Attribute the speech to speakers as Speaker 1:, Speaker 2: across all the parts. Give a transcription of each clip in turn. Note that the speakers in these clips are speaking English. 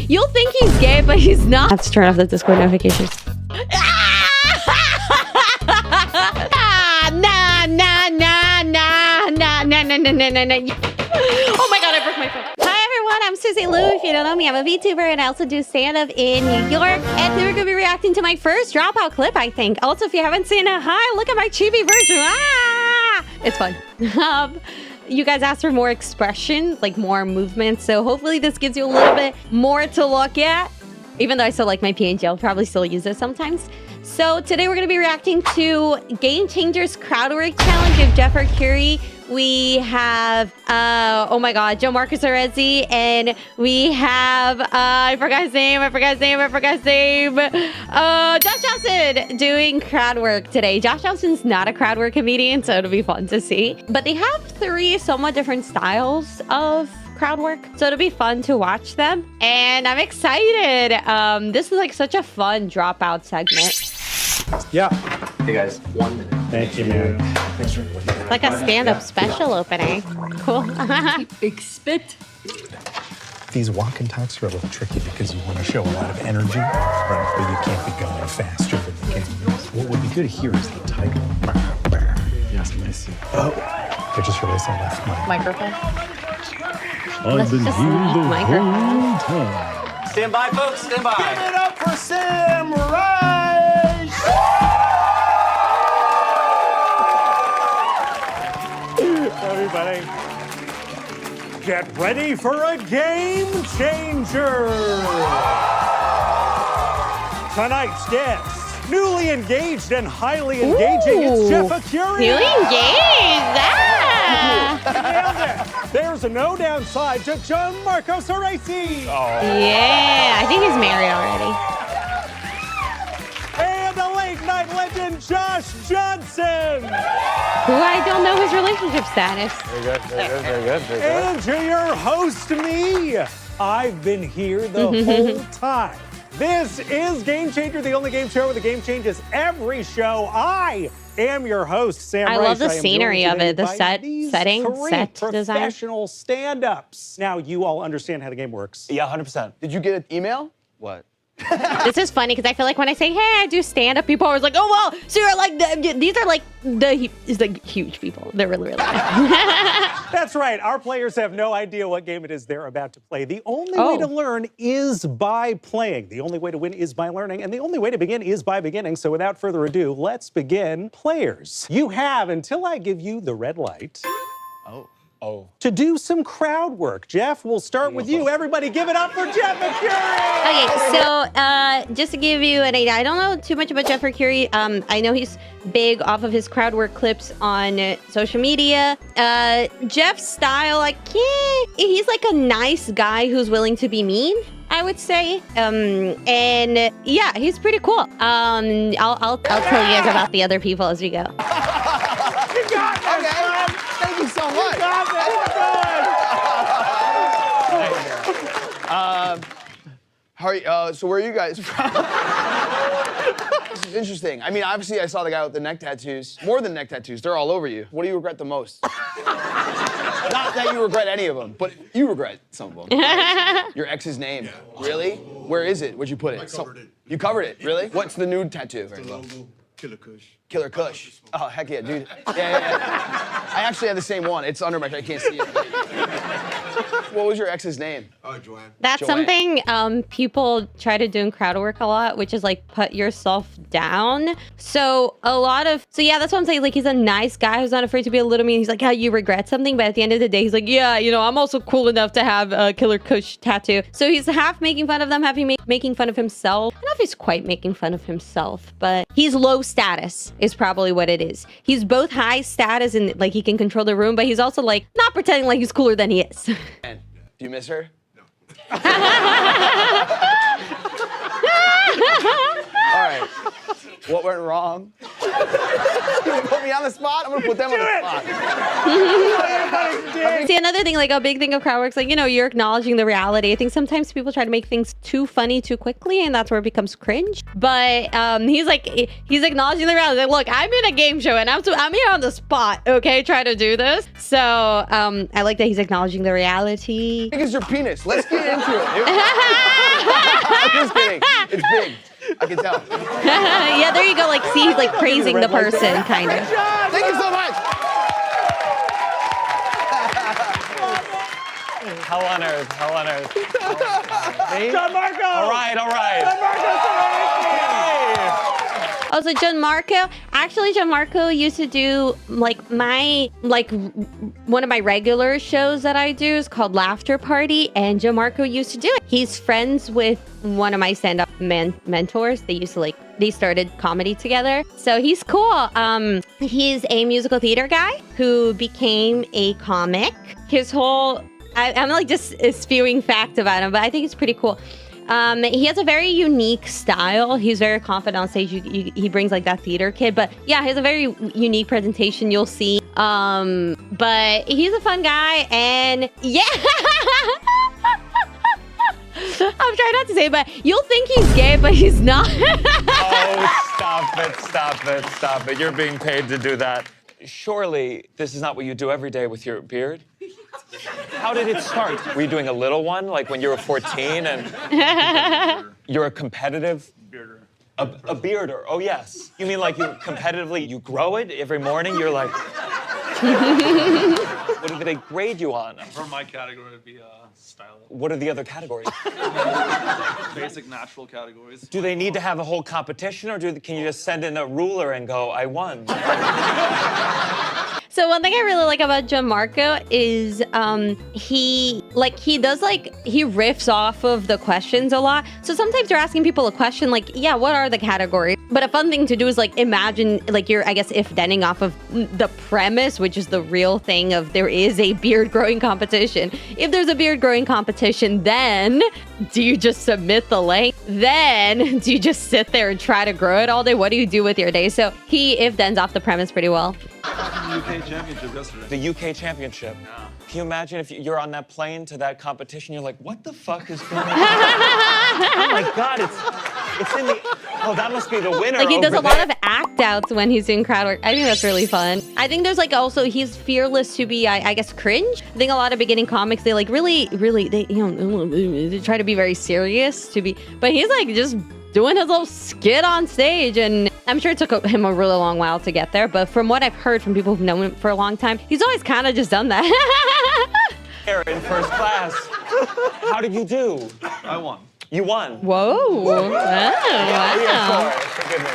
Speaker 1: You'll think he's gay, but he's not. I have to turn off the Discord notifications. Nah. Oh my god, I broke my phone. Hi everyone, I'm Susie Lou. If you don't know me, I'm a VTuber and I also do stand-up in New York. And today we're gonna be reacting to my first dropout clip, I think. Also, if you haven't seen it, hi, look at my chibi version. Ah! It's fun. You guys asked for more expression, like more movement. So hopefully this gives you a little bit more to look at. Even though I still like my PNG, I'll probably still use it sometimes. So today we're going to be reacting to Game Changers Crowdwork Challenge of Jeff Arcuri. We have, oh my god, Gianmarco Soresi, and we have, I forgot his name, Josh Johnson doing Crowdwork today. Josh Johnson's not a Crowdwork comedian, so it'll be fun to see. But they have three somewhat different styles of Crowdwork, so it'll be fun to watch them. And I'm excited. This is like such a fun dropout segment.
Speaker 2: Yeah.
Speaker 3: Hey guys, 1 minute.
Speaker 2: Thank you, man.
Speaker 3: Thanks for
Speaker 1: Like a stand-up special opening. Cool.
Speaker 4: Big spit.
Speaker 2: These walk and talks are a little tricky because you want to show a lot of energy, right? But you can't be going faster than the games. What would be good here is the title. Yes, I see. Oh, I just realized I left my
Speaker 4: Microphone.
Speaker 1: Let's just leave microphone.
Speaker 3: Stand by, folks. Stand by.
Speaker 2: Give it up for Samurai! Everybody, get ready for a game changer! Tonight's guest, newly engaged and highly engaging, it's Jeff Arcuri.
Speaker 1: Newly engaged! Ah.
Speaker 2: Nailed it. There's no downside to Gianmarco Soresi.
Speaker 1: Yeah, I think he's married already.
Speaker 2: And the late night legend, Josh Johnson.
Speaker 1: Who I don't know his relationship status.
Speaker 3: Very good.
Speaker 2: And to your host, me. I've been here the whole time. This is Game Changer, the only game show where the game changes every show. I am your host, Sam
Speaker 1: I
Speaker 2: Rice.
Speaker 1: love the
Speaker 2: am
Speaker 1: scenery
Speaker 2: joined
Speaker 1: of it, the
Speaker 2: today by
Speaker 1: set
Speaker 2: these
Speaker 1: setting,
Speaker 2: three
Speaker 1: set design.
Speaker 2: professional stand-ups. Now, you all understand how the game works.
Speaker 3: Yeah, 100%. Did you get an email? What?
Speaker 1: This is funny because I feel like when I say, hey, I do stand-up, people are always like, oh, well, so you're like, these are like it's like huge people. They're really
Speaker 2: That's right. Our players have no idea what game it is they're about to play. The only way to learn is by playing. The only way to win is by learning. And the only way to begin is by beginning. So without further ado, let's begin. Players, you have until I give you the red light to do some crowd work. Jeff, we'll start with you. Everybody give it up for Jeff Arcuri!
Speaker 1: Okay, so just to give you an idea, I don't know too much about Jeff Arcuri. I know he's big off of his crowd work clips on social media. Jeff's style, like, yeah, he's like a nice guy who's willing to be mean, I would say. And yeah, he's pretty cool. I'll tell you guys about the other people as we go.
Speaker 2: You got this, man.
Speaker 3: Thank you so much.
Speaker 2: You got this.
Speaker 3: How are you, so where are you guys from? This is interesting. I mean, obviously I saw the guy with the neck tattoos. More than neck tattoos, they're all over you. What do you regret the most? Not that you regret any of them, but you regret some of them. Right? Your ex's name. Yeah. Really? Where is it? Where'd you put it?
Speaker 5: I covered it.
Speaker 3: You covered it, really? What's the nude tattoo?
Speaker 5: The logo, Killer Kush.
Speaker 3: Killer Kush. Oh, heck yeah, dude. Yeah. I actually have the same one. It's under my, I can't see it. What was your ex's name?
Speaker 5: Joanne.
Speaker 1: That's
Speaker 3: Joanne.
Speaker 1: something people try to do in crowd work a lot, which is like put yourself down. So yeah, that's what I'm saying. Like, he's a nice guy who's not afraid to be a little mean. He's like, yeah, you regret something, but at the end of the day, he's like, yeah, you know, I'm also cool enough to have a Killer Kush tattoo. So he's half making fun of them, half making fun of himself. I don't know if he's quite making fun of himself, but he's low status is probably what it is. He's both high status and like he can control the room, but he's also like not pretending like he's cooler than he is.
Speaker 3: And do you miss her?
Speaker 5: No.
Speaker 3: All right. What went wrong? You put me on the spot? I'm gonna put them on the spot.
Speaker 1: See, another thing, like a big thing of Crowdwork's, like, you know, you're acknowledging the reality. I think sometimes people try to make things too funny too quickly, and that's where it becomes cringe. But he's acknowledging the reality. Like, look, I'm in a game show, and I'm here on the spot, okay, trying to do this. So I like that he's acknowledging the reality.
Speaker 3: How big is your penis? Let's get into it. it's big. I can tell.
Speaker 1: Yeah, there you go. Like, see, he's like praising the person, kind of.
Speaker 3: Thank you so much.
Speaker 5: How on earth? How on earth?
Speaker 2: Gianmarco!
Speaker 5: All right, all right.
Speaker 1: Also, Gianmarco. Actually, Gianmarco used to do one of my regular shows that I do is called Laughter Party, and Gianmarco used to do it. He's friends with one of my stand-up mentors. They started comedy together, so he's cool. He's a musical theater guy who became a comic. His whole I'm like just spewing fact about him, but I think it's pretty cool. He has a very unique style. He's very confident on stage. He brings like that theater kid, but yeah, he has a very unique presentation. You'll see. But he's a fun guy, and yeah. I'm trying not to say it, but you'll think he's gay, but he's not.
Speaker 5: Oh, stop it. You're being paid to do that. Surely this is not what you do every day with your beard? How did it start? Were you doing a little one, like when you were 14 and you're a competitive? Bearder. A bearder, oh yes. You mean like you competitively, you grow it every morning, you're like... What do they grade you on?
Speaker 6: For my category, it'd be style.
Speaker 5: What are the other categories?
Speaker 6: Basic natural categories.
Speaker 5: Do they need to have a whole competition, or can you just send in a ruler and go, I won?
Speaker 1: So one thing I really like about Gianmarco is he riffs off of the questions a lot. So sometimes you're asking people a question like, yeah, what are the categories? But a fun thing to do is like imagine like you're, I guess, if-thenning off of the premise, which is the real thing of there is a beard growing competition. If there's a beard growing competition, then do you just submit the length? Then do you just sit there and try to grow it all day? What do you do with your day? So he if-thens off the premise pretty well.
Speaker 6: UK championship yesterday.
Speaker 5: The UK championship. Yeah. Can you imagine if you're on that plane to that competition, you're like, what the fuck is going on? Oh my God, it's in the... Oh, that must be the winner.
Speaker 1: Like he does a lot of act outs when he's doing crowd work. I think that's really fun. I think there's like also he's fearless to be, I guess, cringe. I think a lot of beginning comics, they like really, they try to be very serious to be, but he's like just doing his little skit on stage, and I'm sure it took him a really long while to get there, but from what I've heard from people who've known him for a long time, he's always kind of just done that.
Speaker 5: In first class. How did you do?
Speaker 6: I won.
Speaker 5: You won.
Speaker 1: Whoa. Oh, wow.
Speaker 5: Forgive me.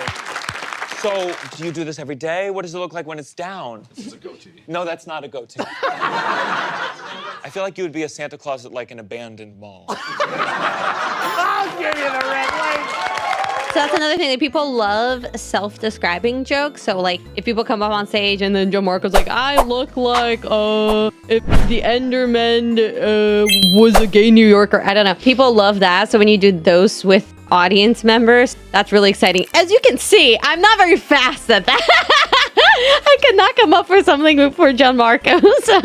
Speaker 5: So, do you do this every day? What does it look like when it's down?
Speaker 6: This is a goatee.
Speaker 5: No, that's not a goatee. I feel like you would be a Santa Claus at like an abandoned mall.
Speaker 2: I'll give you the red light.
Speaker 1: So that's another thing that people love self-describing jokes. So like if people come up on stage and then Gianmarco's like, I look like if the Enderman was a gay New Yorker. I don't know. People love that. So when you do those with audience members, that's really exciting. As you can see, I'm not very fast at that. I cannot come up with something for Gianmarco. So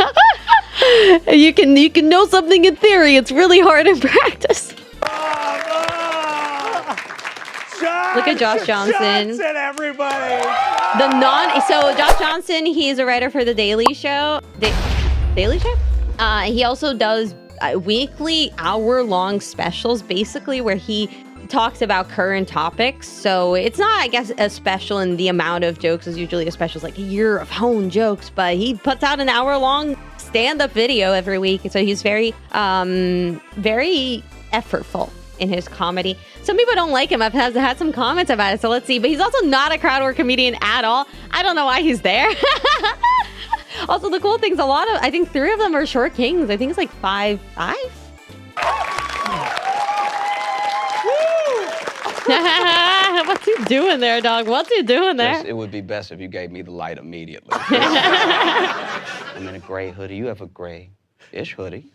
Speaker 1: you can know something in theory. It's really hard in practice. Look at Josh Johnson,
Speaker 2: everybody.
Speaker 1: So Josh Johnson, he's a writer for The Daily Show. Daily Show? He also does weekly hour-long specials, basically, where he talks about current topics. So it's not, I guess, a special in the amount of jokes as usually a special is like a year of hone jokes, but he puts out an hour-long stand-up video every week. So he's very, very effortful in his comedy. Some people don't like him. I've had some comments about it, so let's see. But he's also not a Crowdwork comedian at all. I don't know why he's there. Also, the cool thing's I think 3 of them are short kings. I think it's like 5'5". What's he doing there, dog? What's he doing there?
Speaker 7: It would be best if you gave me the light immediately. I'm in a gray hoodie. You have a gray-ish hoodie.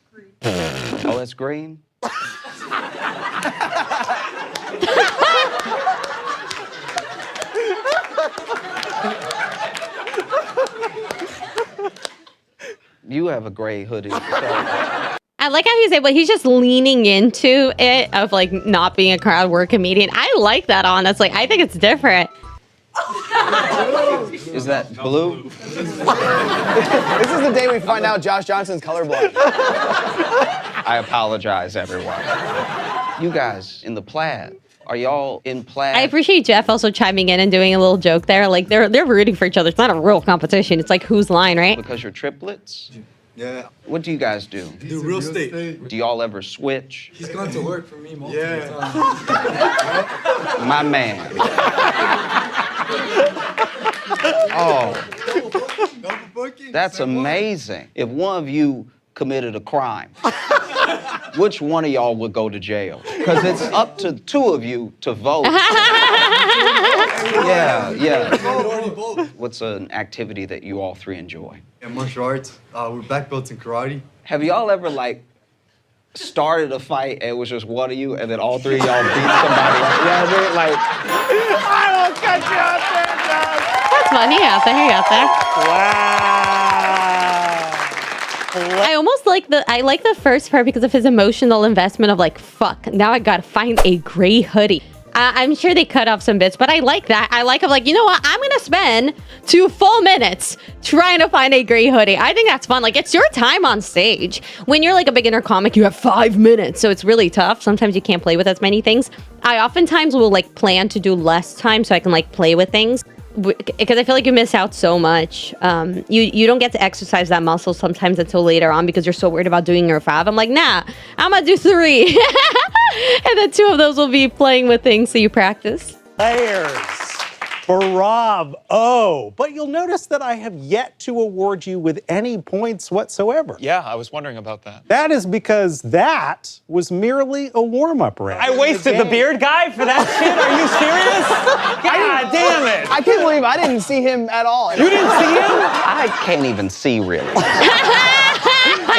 Speaker 7: Oh, that's green? You have a gray hoodie. So.
Speaker 1: I like how he's able, he's just leaning into it of like not being a Crowdwork comedian. I like that, honestly. I think it's different.
Speaker 7: Is that blue?
Speaker 3: This is the day we find out Josh Johnson's colorblind.
Speaker 7: I apologize, everyone. You guys in the plaid. Are y'all in plaid?
Speaker 1: I appreciate Jeff also chiming in and doing a little joke there. Like they're rooting for each other. It's not a real competition. It's like whose line, right?
Speaker 7: Because you're triplets?
Speaker 8: Yeah.
Speaker 7: What do you guys do?
Speaker 8: Do real estate.
Speaker 7: Do y'all ever switch?
Speaker 8: He's gone to work for me multiple times.
Speaker 7: My man. Oh, that's amazing. If one of you committed a crime, which one of y'all would go to jail? Because it's up to two of you to vote. Yeah. What's an activity that you all three enjoy?
Speaker 8: Yeah, martial arts. We're black belts in karate.
Speaker 7: Have y'all ever, like, started a fight and it was just one of you and then all three of y'all beat somebody up? You know what I mean? Like,
Speaker 2: I will cut you out there, Doug.
Speaker 1: That's funny. Out there, out there.
Speaker 2: Wow.
Speaker 1: I almost like the first part because of his emotional investment of like, fuck, now I gotta find a gray hoodie. I'm sure they cut off some bits, but I like that. I like of like, you know what? I'm gonna spend 2 full minutes trying to find a gray hoodie. I think that's fun. Like, it's your time on stage. When you're like a beginner comic, you have 5 minutes, so it's really tough. Sometimes you can't play with as many things. I oftentimes will like plan to do less time so I can like play with things. Because I feel like you miss out so much. You don't get to exercise that muscle sometimes until later on because you're so worried about doing your 5. I'm like, nah, I'm gonna do 3. And then 2 of those will be playing with things so you practice.
Speaker 2: Players. Bravo. But you'll notice that I have yet to award you with any points whatsoever.
Speaker 5: Yeah, I was wondering about that.
Speaker 2: That is because that was merely a warm-up round.
Speaker 5: I wasted the beard guy for that shit? Are you serious? God damn it.
Speaker 3: I can't believe I didn't see him at all.
Speaker 5: You didn't see him?
Speaker 7: I can't even see really.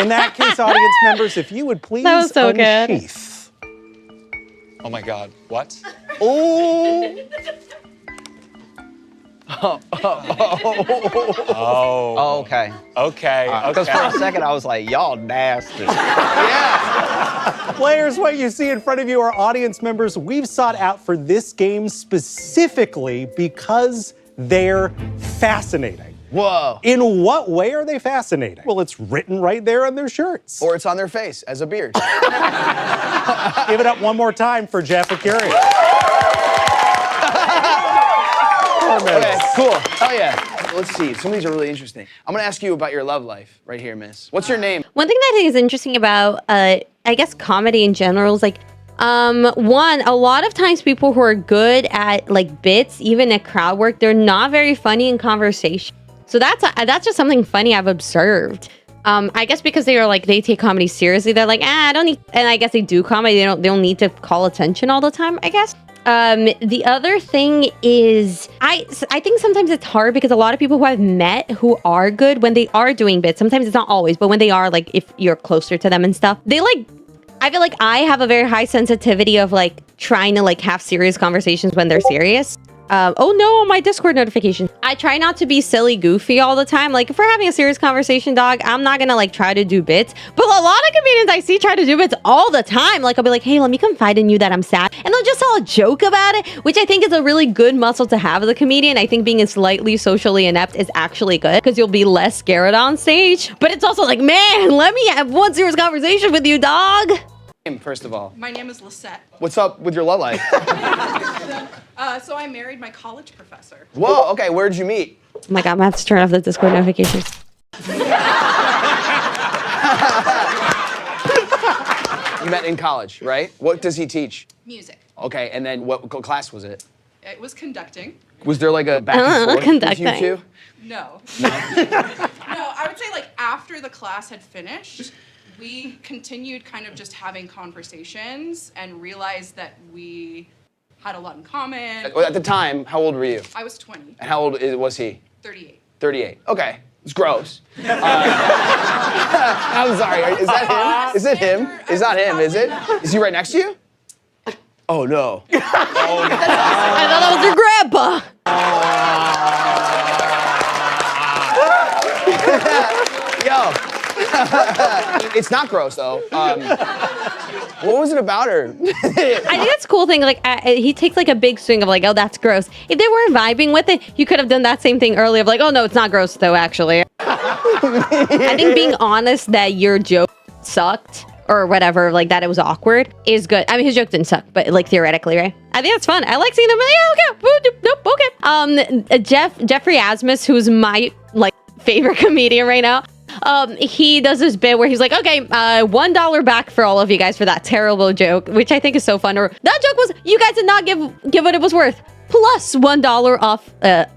Speaker 2: In that case, audience members, if you would please
Speaker 1: That was so good.
Speaker 2: unsheath.
Speaker 5: Oh my God, what?
Speaker 7: Ooh.
Speaker 5: Oh.
Speaker 7: Oh, okay.
Speaker 5: Okay,
Speaker 7: Because for
Speaker 5: okay.
Speaker 7: a second I was like, y'all nasty.
Speaker 2: Players, what you see in front of you are audience members we've sought out for this game specifically because they're fascinating.
Speaker 3: Whoa.
Speaker 2: In what way are they fascinating? Well, it's written right there on their shirts.
Speaker 3: Or it's on their face as a beard.
Speaker 2: Give it up one more time for Jeff Arcuri.
Speaker 3: Okay, cool. Oh yeah. Let's see. Some of these are really interesting. I'm gonna ask you about your love life right here, miss. What's your name?
Speaker 1: One thing that I think is interesting about, I guess, comedy in general is like, one, a lot of times people who are good at like bits, even at crowd work, they're not very funny in conversation. So that's just something funny I've observed. I guess because they take comedy seriously. They're like, I don't need, and I guess they do comedy. They don't need to call attention all the time, I guess. The other thing is, I think sometimes it's hard because a lot of people who I've met who are good when they are doing bits, sometimes it's not always, but when they are, like, if you're closer to them and stuff, they like, I feel like I have a very high sensitivity of like trying to like have serious conversations when they're serious. Oh no, my Discord notification. I try not to be silly goofy all the time. Like if we're having a serious conversation, dog, I'm not gonna like try to do bits. But a lot of comedians I see try to do bits all the time. Like I'll be like, hey, let me confide in you that I'm sad. And they'll just tell a joke about it, which I think is a really good muscle to have as a comedian. I think being slightly socially inept is actually good because you'll be less scared on stage. But it's also like, man, let me have one serious conversation with you, dog.
Speaker 3: First of all.
Speaker 9: My name is Lisette.
Speaker 3: What's up with your love life?
Speaker 9: So I married my college professor.
Speaker 3: Whoa, okay, where'd you meet?
Speaker 1: Oh my God, I'm gonna have to turn off the Discord notifications.
Speaker 3: You met in college, right? What does he teach?
Speaker 9: Music.
Speaker 3: Okay, and then what class was it?
Speaker 9: It was conducting.
Speaker 3: Was there like a back and forth
Speaker 1: Conducting.
Speaker 3: with you two?
Speaker 9: No. No, I would say like after the class had finished, we continued kind of just having conversations and realized that we had a lot in common.
Speaker 3: At the time, how old were you?
Speaker 9: I was 20,
Speaker 3: And how old was he?
Speaker 9: 38.
Speaker 3: 38. Okay, it's gross. I'm sorry. Is that him? Is it him? It's not him, is it? Is he right next to you? Oh no.
Speaker 1: I thought that was your grandpa.
Speaker 3: Yo. It's not gross though. What was it about her?
Speaker 1: I think that's a cool thing. Like he takes like a big swing of like, oh, that's gross. If they weren't vibing with it, you could have done that same thing earlier of like, oh no, it's not gross though, actually. I think being honest that your joke sucked or whatever, like that it was awkward is good. I mean, his joke didn't suck, but like theoretically, right? I think it's fun. I like seeing them. Yeah, okay. Nope, okay. Jeffrey Asmus, who's my favorite comedian right now. He does this bit where he's like, okay, $1 back for all of you guys for that terrible joke, which I think is so fun. Or that joke was, you guys did not give what it was worth. Plus $1 off,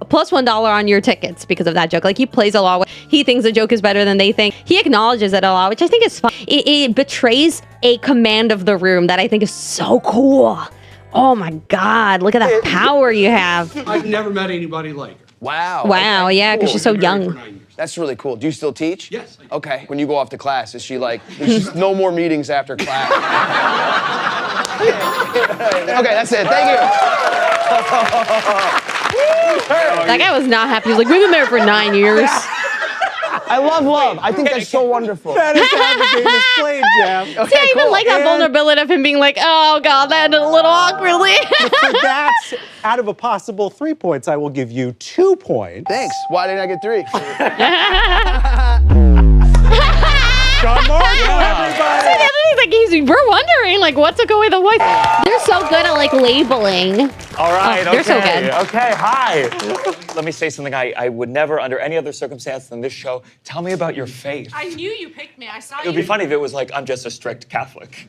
Speaker 1: plus $1 on your tickets because of that joke. Like, he plays a lot. He thinks the joke is better than they think. He acknowledges it a lot, which I think is fun. It betrays a command of the room that I think is so cool. Oh my God, look at that power you have.
Speaker 8: I've never met anybody like her.
Speaker 3: Wow.
Speaker 1: Wow,
Speaker 3: okay,
Speaker 1: yeah, because
Speaker 3: cool.
Speaker 1: she's so
Speaker 8: Been married
Speaker 1: young.
Speaker 8: for 9 years.
Speaker 3: That's really cool. Do you still teach?
Speaker 8: Yes.
Speaker 3: Okay. When you go off to class, is she like, there's just no more meetings after class? Okay, that's it. Thank you.
Speaker 1: That guy was not happy. He was like, we've been married for 9 years.
Speaker 3: I love love. I think that's so wonderful.
Speaker 2: That is how the game is played, Jeff.
Speaker 1: See, I even like that
Speaker 2: And-
Speaker 1: vulnerability of him being like, oh God, that ended a little awkwardly.
Speaker 2: For that, out of a possible 3 points, I will give you 2 points.
Speaker 3: Thanks. Why didn't I get 3?
Speaker 2: Gianmarco, everybody!
Speaker 1: We're wondering, like, what took away the voice? They're so good at, like, labeling.
Speaker 5: All right,
Speaker 1: Oh, they're so
Speaker 5: okay.
Speaker 1: good.
Speaker 5: Okay, hi. Let me say something I would never, under any other circumstance than this show, tell me about your faith.
Speaker 9: I knew you picked me. I saw
Speaker 5: It would be funny if it was like, I'm just a strict Catholic.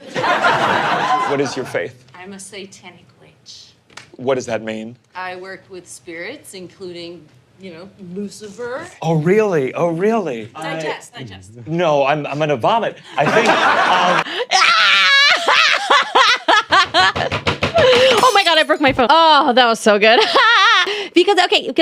Speaker 5: What is your faith?
Speaker 4: I'm a satanic witch.
Speaker 5: What does that mean?
Speaker 4: I work with spirits, including, Lucifer.
Speaker 5: Oh, really? Oh, really?
Speaker 4: Digest.
Speaker 5: No, I'm gonna vomit. I think.
Speaker 1: Oh my God, I broke my phone. Oh, that was so good. because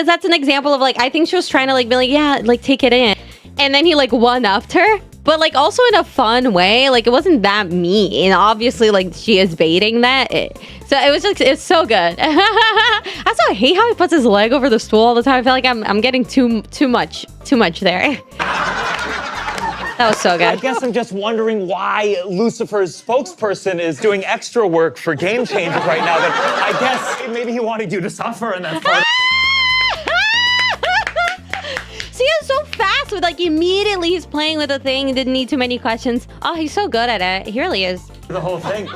Speaker 1: that's an example of, like, I think she was trying to, like, be like, yeah, like, take it in. And then he, like, one-upped her. But, like, also in a fun way. Like, it wasn't that mean. Obviously, like, she is baiting that. So it was just, it's so good. Also, I hate how he puts his leg over the stool all the time. I feel like I'm getting too much there. That was so good.
Speaker 5: I guess I'm just wondering why Lucifer's spokesperson is doing extra work for Game Changers right now. That I guess maybe he wanted you to suffer, and that's part.
Speaker 1: See, it's so fast with, like, immediately he's playing with a thing, didn't need too many questions. Oh, he's so good at it. He really is.
Speaker 5: The whole thing.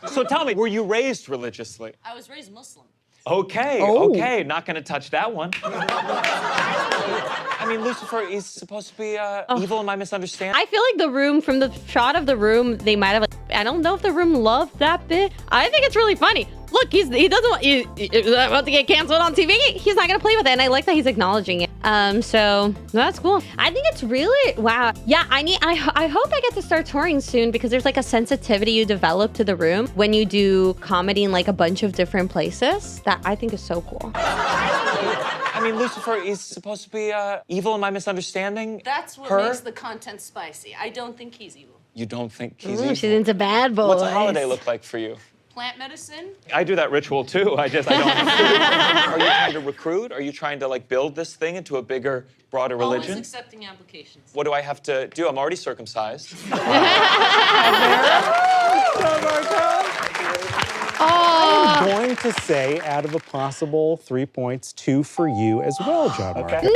Speaker 5: So tell me, were you raised religiously?
Speaker 4: I was raised Muslim.
Speaker 5: Okay, okay, not gonna touch that one. I mean, Lucifer is supposed to be evil. Am I misunderstanding?
Speaker 1: I feel like the room, from the shot of the room, they might have, like, I don't know if the room loved that bit. I think it's really funny. Look, he doesn't want, he's about to get canceled on TV. He's not gonna play with it, and I like that he's acknowledging it. So that's cool. I think it's really, wow. Yeah, I hope I get to start touring soon, because there's, like, a sensitivity you develop to the room when you do comedy in, like, a bunch of different places that I think is so cool.
Speaker 5: I mean, Lucifer is supposed to be evil. Am I misunderstanding?
Speaker 4: That's what
Speaker 5: her?
Speaker 4: makes the content spicy. I don't think he's evil.
Speaker 5: You don't think he's evil?
Speaker 1: She's into bad boys.
Speaker 5: What's a holiday look like for you?
Speaker 4: Plant medicine?
Speaker 5: I do that ritual too. I don't. Are you trying to recruit? Are you trying to, like, build this thing into a bigger, broader religion?
Speaker 4: Always accepting applications.
Speaker 5: What do I have to do? I'm already circumcised.
Speaker 2: I'm going to say, out of a possible 3 points, 2 for you as well, Gianmarco.
Speaker 5: Okay.
Speaker 1: Nah.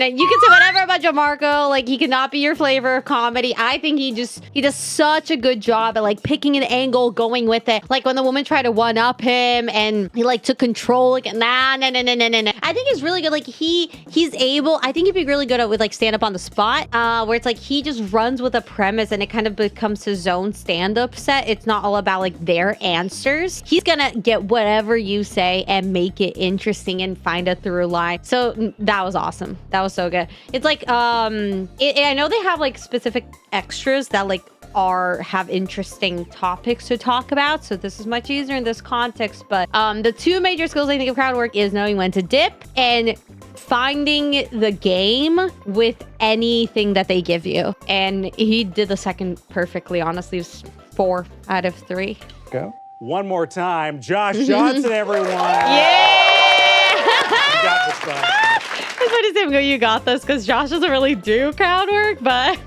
Speaker 1: You can say whatever about Gianmarco. Like, he cannot be your flavor of comedy. I think he does such a good job at, like, picking an angle, going with it. Like, when the woman tried to one-up him and he, like, took control. Like, nah. I think he's really good. Like, he's able, I think he'd be really good at with, like, stand up on the spot, where it's like he just runs with a premise and it kind of becomes his own stand-up set. It's not all about, like, their answers. He's gonna get whatever you say and make it interesting and find a through line. So that was awesome. That was so good. It's like, I know they have, like, specific extras that, like, have interesting topics to talk about, so this is much easier in this context. But the two major skills I think of Crowdwork is knowing when to dip and finding the game with anything that they give you. And he did the second perfectly. Honestly, it was 4 out of 3.
Speaker 2: Go. One more time, Josh Johnson, everyone.
Speaker 1: Yeah!
Speaker 2: You got this, son.
Speaker 1: It's funny to say him go, you got this, because Josh doesn't really do crowd work, but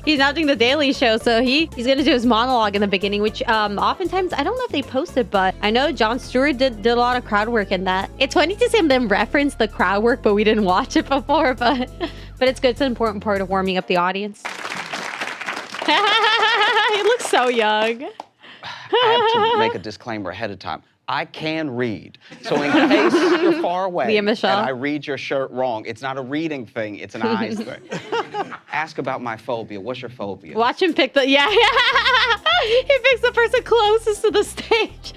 Speaker 1: he's now doing the Daily Show, so he's going to do his monologue in the beginning, which oftentimes, I don't know if they post it, but I know Jon Stewart did a lot of crowd work in that. It's funny to see them reference the crowd work, but we didn't watch it before, but it's good. It's an important part of warming up the audience. He looks so young.
Speaker 7: I have to make a disclaimer ahead of time. I can read. So in case you're far away
Speaker 1: Leah Michelle.
Speaker 7: and I read your shirt wrong, it's not a reading thing, it's an eyes thing. Ask about my phobia. What's your phobia?
Speaker 1: Watch him pick the, yeah. He picks the person closest to the stage.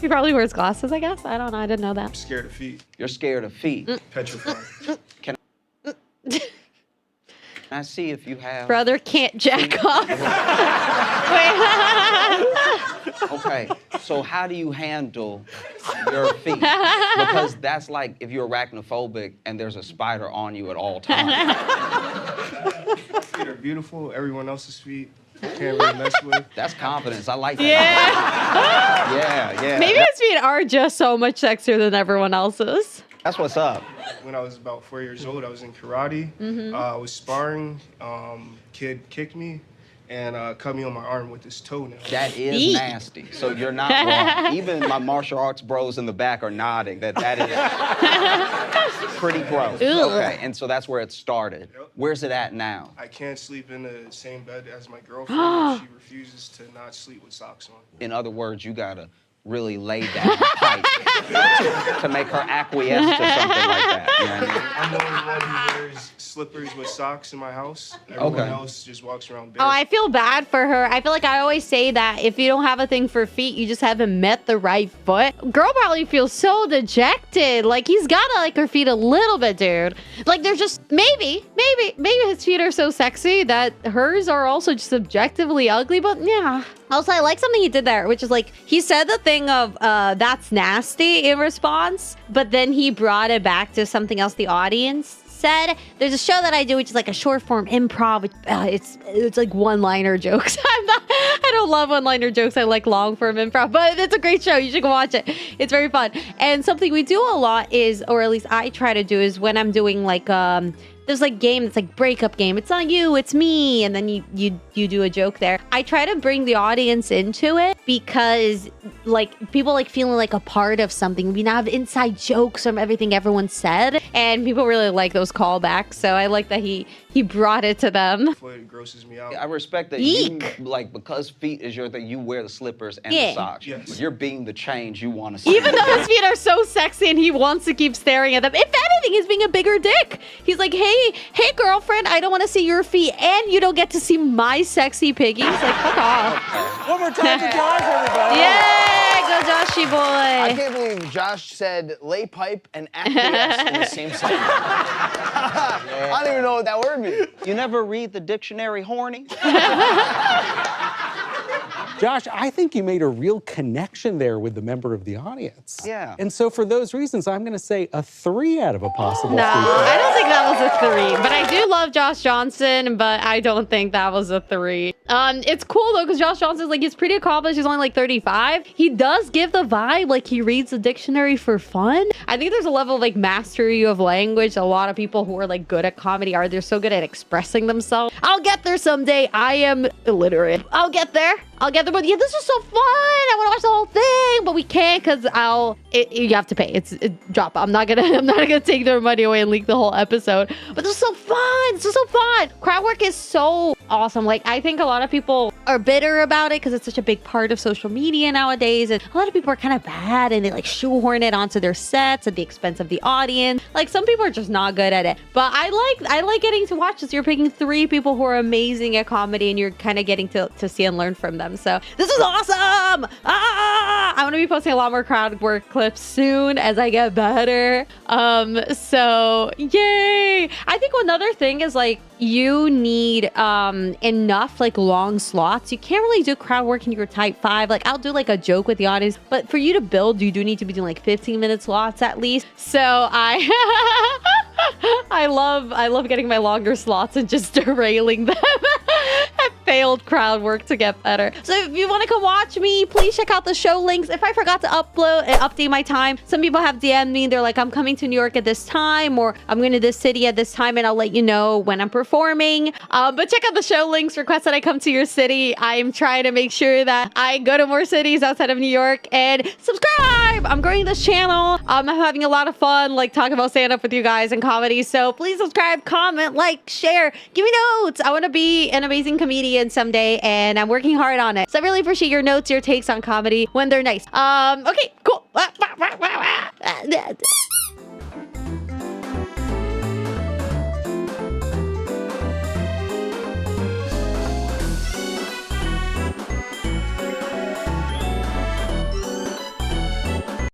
Speaker 1: He probably wears glasses, I guess. I don't know, I didn't know that.
Speaker 8: Scared of feet.
Speaker 7: You're scared of feet.
Speaker 8: Petrified.
Speaker 7: Can I see if you have...
Speaker 1: Brother can't jack off. Wait.
Speaker 7: Okay, so how do you handle your feet? Because that's like if you're arachnophobic and there's a spider on you at all times.
Speaker 8: Feet are beautiful. Everyone else's feet can't really mess with.
Speaker 7: That's confidence. I like that. Yeah.
Speaker 1: Maybe his feet are just so much sexier than everyone else's.
Speaker 7: That's what's up.
Speaker 8: When I was about 4 years old, I was in karate. I was sparring. Kid kicked me and cut me on my arm with his toenail.
Speaker 7: That is nasty. So you're not wrong. Even my martial arts bros in the back are nodding that is pretty gross. Okay, and so that's where it started.
Speaker 8: Yep.
Speaker 7: Where's it at now?
Speaker 8: I can't sleep in the same bed as my girlfriend. She refuses to not sleep with socks on.
Speaker 7: In other words, you gotta really lay down tight to make her acquiesce to something like that. You know what I mean?
Speaker 8: I'm the only one who wears slippers with socks in my house. Everyone
Speaker 7: Okay.
Speaker 8: else just walks around
Speaker 1: Oh,
Speaker 8: barefoot.
Speaker 1: I feel bad for her. I feel like I always say that if you don't have a thing for feet, you just haven't met the right foot. Girl probably feels so dejected. Like, he's gotta like her feet a little bit, dude. Like, they're just, maybe his feet are so sexy that hers are also just objectively ugly, but yeah. Also, I like something he did there, which is like, he said the thing of, that's nasty in response, but then he brought it back to something else the audience said. There's a show that I do, which is like a short form improv. It's like one-liner jokes. I don't love one-liner jokes. I like long form improv, but it's a great show. You should go watch it. It's very fun. And something we do a lot is, or at least I try to do, is when I'm doing like, there's like game that's like breakup game. It's not you, it's me. And then you do a joke there. I try to bring the audience into it because like people like feeling like a part of something. We now have inside jokes from everything everyone said. And people really like those callbacks. So I like that he brought it to them.
Speaker 8: It grosses me out.
Speaker 7: I respect that
Speaker 1: Eek.
Speaker 7: you, like, because feet is your thing, you wear the slippers and
Speaker 1: Yeah.
Speaker 7: the socks.
Speaker 8: Yes.
Speaker 7: You're being the change you want to see.
Speaker 1: Even though his feet are so sexy and he wants to keep staring at them. If anything, he's being a bigger dick. He's like, hey girlfriend, I don't want to see your feet and you don't get to see my sexy piggies. Like, fuck off.
Speaker 2: One more time for Josh, everybody.
Speaker 1: Yeah, go Joshy
Speaker 3: I
Speaker 1: boy.
Speaker 3: can't believe Josh said lay pipe and acquiesce in the same sentence. I don't even know what that word means.
Speaker 7: You never read the dictionary horny?
Speaker 2: Josh, I think you made a real connection there with the member of the audience.
Speaker 7: Yeah.
Speaker 2: And so for those reasons, I'm going to say a 3 out of a possible
Speaker 1: No,
Speaker 2: 3.
Speaker 1: I don't think that was a 3. But I do love Josh Johnson, but I don't think that was a 3. It's cool though, because Josh Johnson's like, he's pretty accomplished. He's only like 35. He does give the vibe like he reads the dictionary for fun. I think there's a level of like mastery of language. A lot of people who are like good at comedy they're so good at expressing themselves. I'll get there someday. I am illiterate. I'll get there. But yeah, this is so fun. I want to watch the whole thing, but we can't because you have to pay. It's drop. I'm not gonna take their money away and leak the whole episode. But this is so fun. This is so fun. Crowdwork is so awesome. Like, I think a lot of people are bitter about it because it's such a big part of social media nowadays, and a lot of people are kind of bad and they like shoehorn it onto their sets at the expense of the audience. Like, some people are just not good at it. But I like getting to watch this. You're picking 3 people who are amazing at comedy, and you're kind of getting to see and learn from them. So this is awesome. I'm gonna be posting a lot more Crowdwork clips soon as I get better. So yay. I think another thing is like, you need enough like long slots. You can't really do Crowdwork in your type 5. Like, I'll do like a joke with the audience, but for you to build, you do need to be doing like 15-minute slots at least. So I love getting my longer slots and just derailing them. I failed Crowdwork to get better. So if you want to come watch me, please check out the show links. If I forgot to update my time, some people have DM'd me. They're like, I'm coming to New York at this time, or I'm going to this city at this time, and I'll let you know when I'm performing. But check out the show links. Request that I come to your city. I'm trying to make sure that I go to more cities outside of New York, and subscribe. I'm growing this channel. I'm having a lot of fun, like talking about stand-up with you guys and comedy. So please subscribe, comment, like, share, give me notes. I want to be an amazing comedian comedian someday, and I'm working hard on it. So I really appreciate your notes, your takes on comedy when they're nice. Okay, cool.